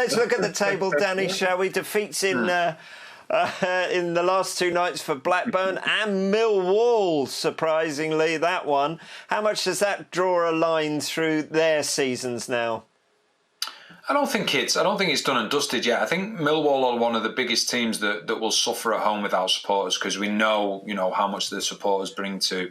let's look at the table, Danny, shall we? Defeats in the last two nights for Blackburn and Millwall, surprisingly, that one. How much does that draw a line through their seasons now? I don't think it's done and dusted yet. I think Millwall are one of the biggest teams that will suffer at home without supporters, because we know, how much the supporters bring to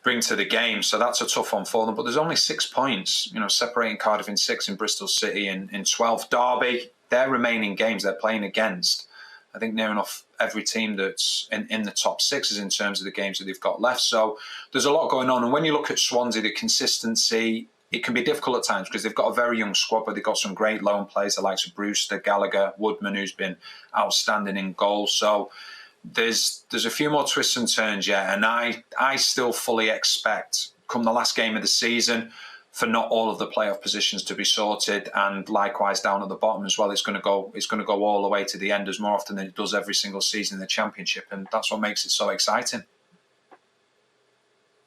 the game. So that's a tough one for them. But there's only 6 points, separating Cardiff in 6 and Bristol City in 12th. Derby, their remaining games they're playing against, I think near enough every team that's in the top 6 is in terms of the games that they've got left. So there's a lot going on. And when you look at Swansea, the consistency, it can be difficult at times because they've got a very young squad, but they've got some great lone players, the likes of Brewster, Gallagher, Woodman, who's been outstanding in goal. So there's a few more twists and turns yet, and I still fully expect, come the last game of the season, for not all of the playoff positions to be sorted, and likewise down at the bottom as well. It's going to go all the way to the end as more often than it does every single season in the Championship, and that's what makes it so exciting.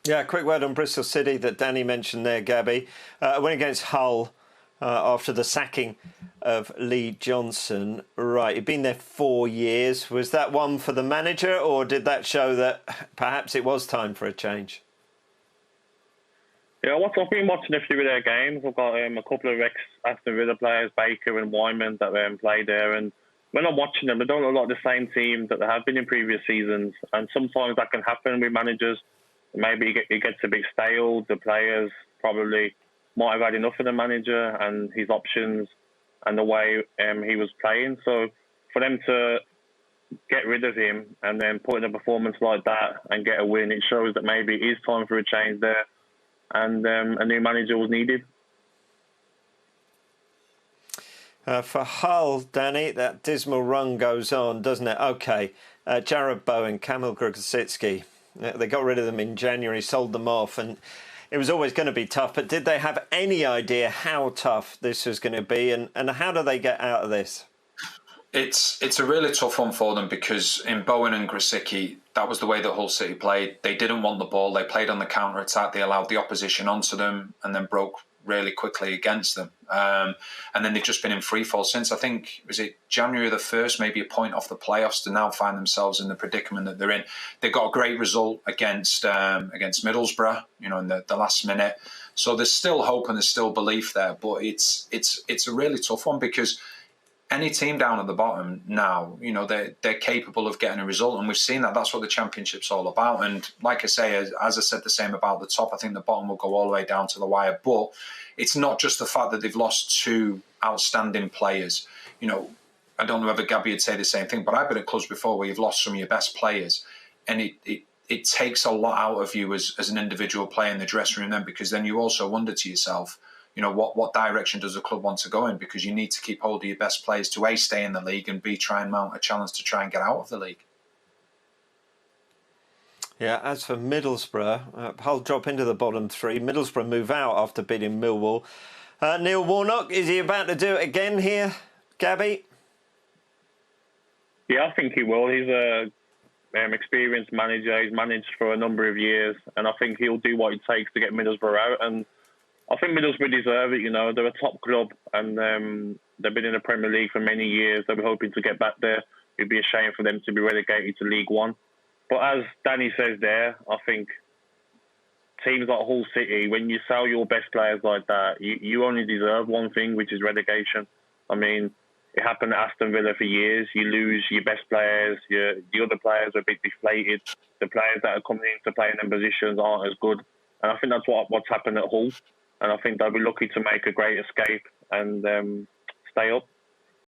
Yeah, quick word on Bristol City that Danny mentioned there, Gabby. Went against Hull after the sacking of Lee Johnson. Right, he'd been there 4 years. Was that one for the manager, or did that show that perhaps it was time for a change? Yeah, I've been watching a few of their games. I've got a couple of ex-Aston Villa players, Baker and Wyman, that played there. And when I'm watching them, they don't look like the same team that they have been in previous seasons. And sometimes that can happen with managers. Maybe it gets a bit stale. The players probably might have had enough of the manager and his options and the way he was playing. So for them to get rid of him and then put in a performance like that and get a win, it shows that maybe it is time for a change there, and a new manager was needed. For Hull, Danny, that dismal run goes on, doesn't it? OK, Jared Bowen, Kamil Grosicki, they got rid of them in January, sold them off, and it was always going to be tough. But did they have any idea how tough this was going to be, and how do they get out of this? It's a really tough one for them, because in Bowen and Grosicki, that was the way that Hull City played. They didn't want the ball. They played on the counter-attack. They allowed the opposition onto them and then broke really quickly against them. And then they've just been in free fall since. I think, was it January the 1st, maybe a point off the playoffs, to now find themselves in the predicament that they're in. They got a great result against Middlesbrough, in the last minute. So there's still hope and there's still belief there. But it's a really tough one, because any team down at the bottom now, they're capable of getting a result, and we've seen that. That's what the Championship's all about. And like I say, as I said the same about the top, I think the bottom will go all the way down to the wire. But it's not just the fact that they've lost 2 outstanding players. I don't know whether Gabby would say the same thing, but I've been at clubs before where you've lost some of your best players, and it takes a lot out of you as an individual player in the dressing room then, because then you also wonder to yourself, what direction does the club want to go in? Because you need to keep hold of your best players to A, stay in the league, and B, try and mount a challenge to try and get out of the league. Yeah, as for Middlesbrough, Hull drop into the bottom 3. Middlesbrough move out after beating Millwall. Neil Warnock, is he about to do it again here, Gabby? Yeah, I think he will. He's a experienced manager. He's managed for a number of years, and I think he'll do what it takes to get Middlesbrough out. And I think Middlesbrough deserve it. They're a top club, and they've been in the Premier League for many years. They'll be hoping to get back there. It'd be a shame for them to be relegated to League One. But as Danny says there, I think teams like Hull City, when you sell your best players like that, you only deserve one thing, which is relegation. I mean, it happened at Aston Villa for years. You lose your best players. The other players are a bit deflated. The players that are coming in to play in them positions aren't as good. And I think that's what's happened at Hull. And I think they'll be lucky to make a great escape and stay up.